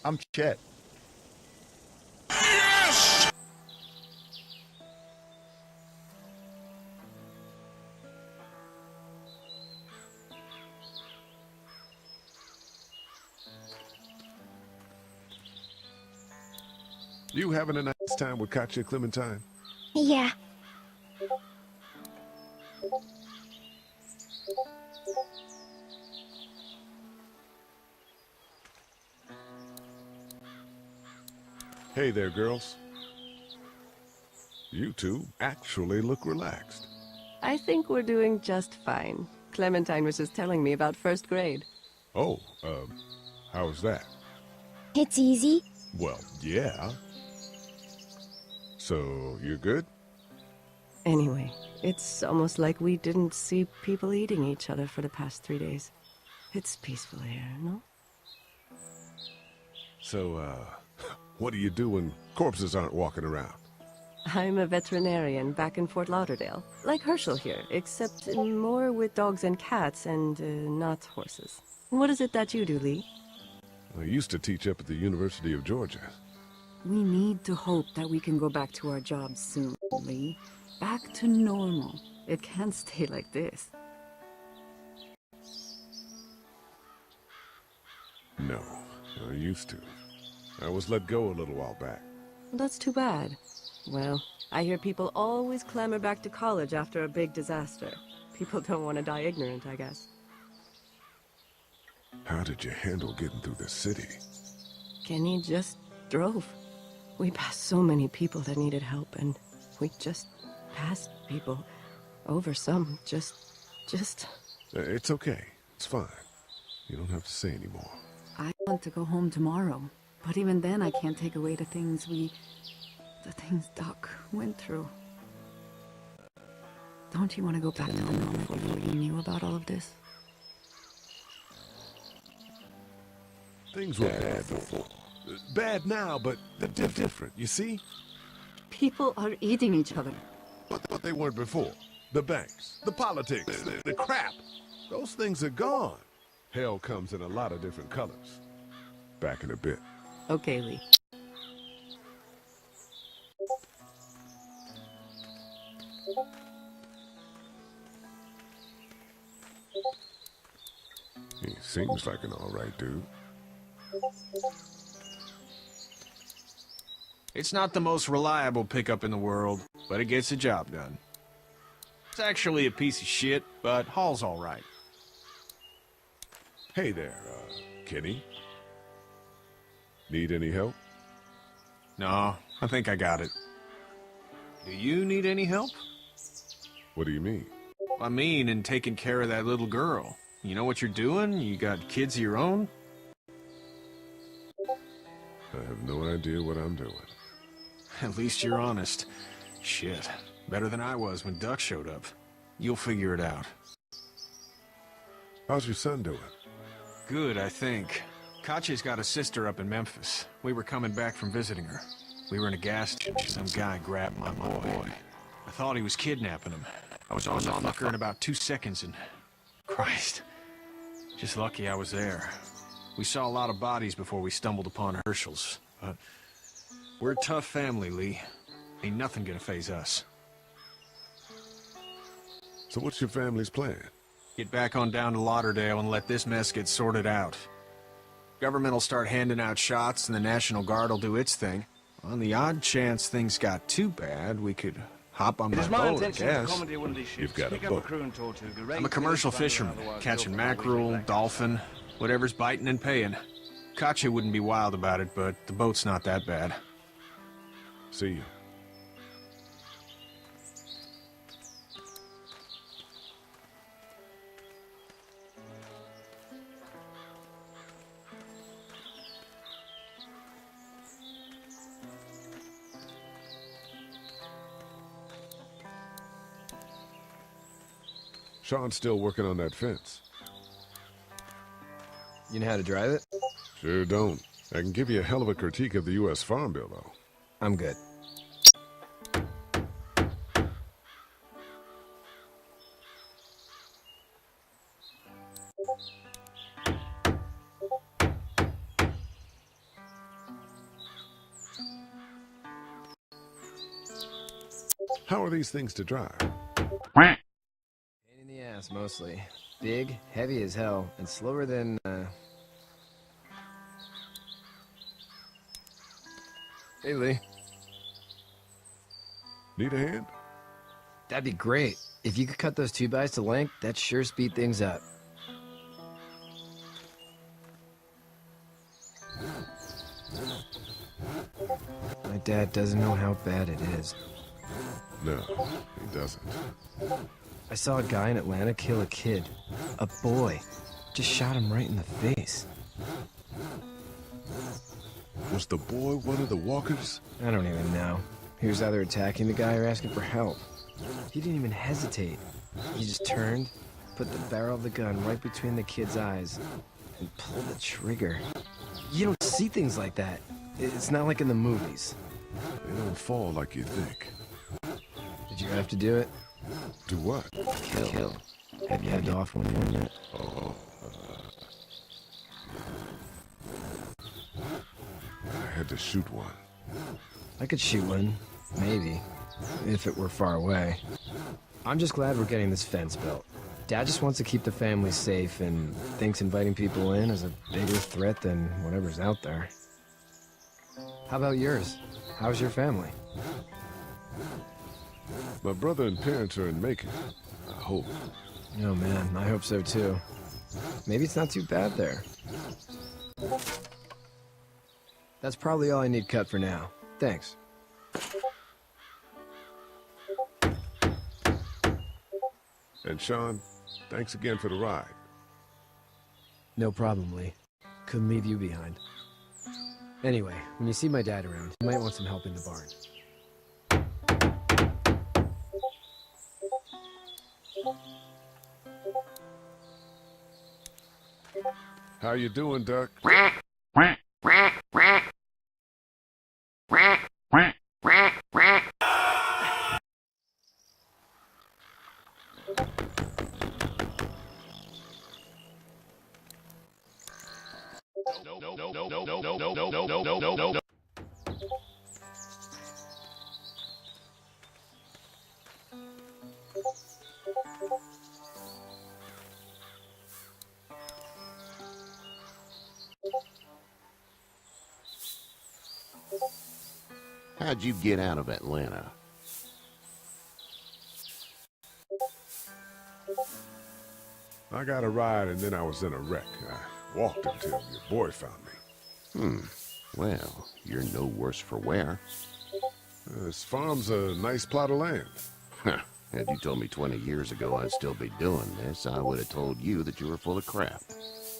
I'm Chet. Yes! You having a nice time with Katya Clementine? Yeah. Hey there, girls. You two actually look relaxed. I think we're doing just fine. Clementine was just telling me about first grade. Oh, how was that? It's easy. Well, yeah. So, you're good? Anyway, it's almost like we didn't see people eating each other for the past 3 days. It's peaceful here, no? So, what do you do when corpses aren't walking around? I'm a veterinarian back in Fort Lauderdale. Like Herschel here, except more with dogs and cats and not horses. What is it that you do, Lee? I used to teach up at the University of Georgia. We need to hope that we can go back to our jobs soon, Lee. Back to normal. It can't stay like this. No, I used to. I was let go a little while back. That's too bad. Well, I hear people always clamor back to college after a big disaster. People don't want to die ignorant, I guess. How did you handle getting through the city? Kenny just drove. We passed so many people that needed help, and we just passed people. Over some, just... It's okay. It's fine. You don't have to say anymore. I want to go home tomorrow. But even then, I can't take away the things Doc went through. Don't you want to go back to the moment before you knew about all of this? Things were bad before. Bad now, but they're different, you see? People are eating each other. But they weren't before. The banks, the politics, the crap. Those things are gone. Hell comes in a lot of different colors. Back in a bit. Okay, Lee. He seems like an alright dude. It's not the most reliable pickup in the world, but it gets the job done. It's actually a piece of shit, but Hall's all right. Hey there, Kenny. Need any help? No, I think I got it. Do you need any help? What do you mean? I mean, in taking care of that little girl. You know what you're doing? You got kids of your own? I have no idea what I'm doing. At least you're honest. Shit. Better than I was when Duck showed up. You'll figure it out. How's your son doing? Good, I think. Katya's got a sister up in Memphis. We were coming back from visiting her. We were in a gas station. Some guy grabbed my boy. I thought he was kidnapping him. I was on the fucker in about 2 seconds and... Christ. Just lucky I was there. We saw a lot of bodies before we stumbled upon Herschel's. But we're a tough family, Lee. Ain't nothing gonna faze us. So what's your family's plan? Get back on down to Lauderdale and let this mess get sorted out. Government will start handing out shots and the National Guard will do its thing. On the odd chance things got too bad, we could hop on my boat, I guess. You've got a boat. I'm a commercial fisherman, catching mackerel, dolphin, whatever's biting and paying. Katya wouldn't be wild about it, but the boat's not that bad. See you. Sean's still working on that fence. You know how to drive it? Sure don't. I can give you a hell of a critique of the U.S. Farm Bill, though. I'm good. How are these things to drive? Pain in the ass, mostly. Big, heavy as hell, and slower than, Hey, Lee. Need a hand? That'd be great. If you could cut those 2x to length, that'd sure speed things up. My dad doesn't know how bad it is. No, he doesn't. I saw a guy in Atlanta kill a kid. A boy. Just shot him right in the face. Was the boy one of the walkers? I don't even know. He was either attacking the guy or asking for help. He didn't even hesitate. He just turned, put the barrel of the gun right between the kid's eyes, and pulled the trigger. You don't see things like that. It's not like in the movies. They don't fall like you think. Did you have to do it? Do what? Kill. Have you had off one yet? Oh, I had to shoot one. I could shoot one. Maybe. If it were far away. I'm just glad we're getting this fence built. Dad just wants to keep the family safe and thinks inviting people in is a bigger threat than whatever's out there. How about yours? How's your family? My brother and parents are in Macon. I hope. Oh man, I hope so too. Maybe it's not too bad there. That's probably all I need cut for now. Thanks. And Sean, thanks again for the ride. No problem, Lee. Couldn't leave you behind. Anyway, when you see my dad around, you might want some help in the barn. How you doing, Duck? No. How'd you get out of Atlanta? I got a ride and then I was in a wreck. I walked until your boy found me. Well, you're no worse for wear. This farm's a nice plot of land. Had you told me 20 years ago I'd still be doing this, I would have told you that you were full of crap.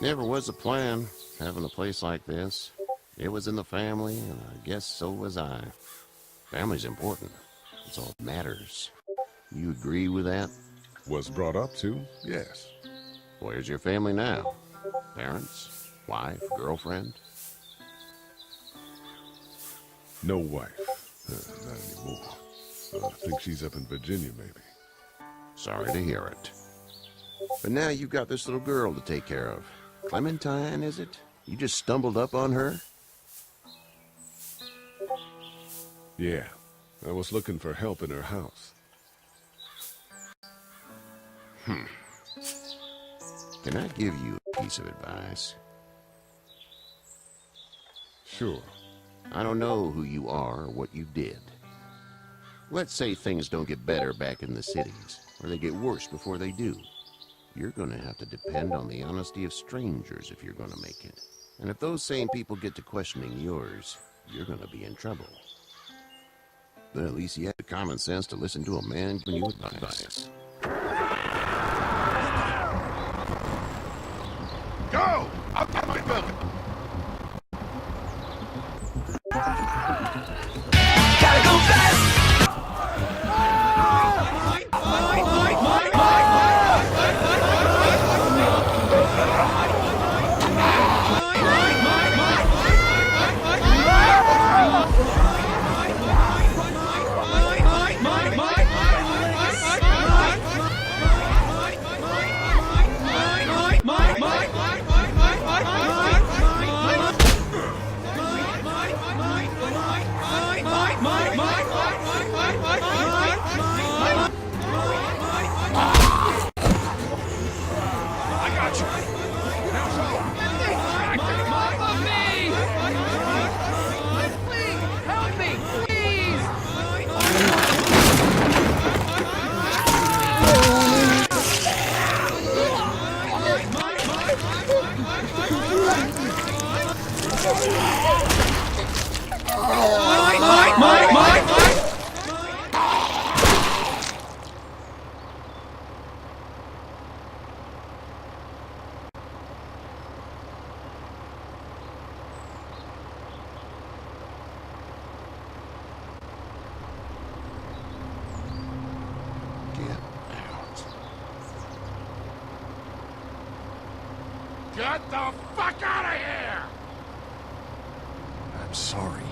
Never was a plan, having a place like this. It was in the family, and I guess so was I. Family's important. It's all that matters. You agree with that? Was brought up to, yes. Where's your family now? Parents? Wife? Girlfriend? No wife. Not anymore. I think she's up in Virginia, maybe. Sorry to hear it. But now you've got this little girl to take care of. Clementine, is it? You just stumbled up on her? Yeah. I was looking for help in her house. Can I give you a piece of advice? Sure. I don't know who you are or what you did. Let's say things don't get better back in the cities, or they get worse before they do. You're gonna have to depend on the honesty of strangers if you're gonna make it. And if those same people get to questioning yours, you're gonna be in trouble. But at least you had the common sense to listen to a man giving you advice. Go! I'll get my building! Gotta go fast! Get the fuck out of here! I'm sorry.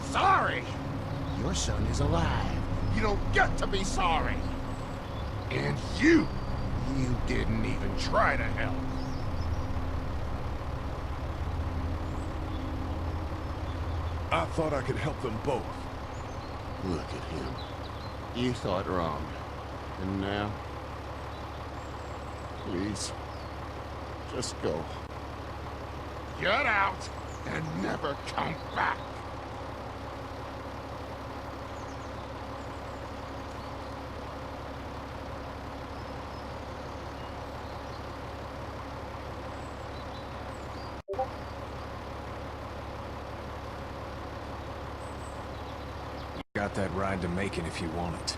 Sorry? Your son is alive. You don't get to be sorry. And you didn't even try to help. I thought I could help them both. Look at him. You thought wrong. And now? Please. Just go. Get out and never come back. Got that ride to Macon if you want it.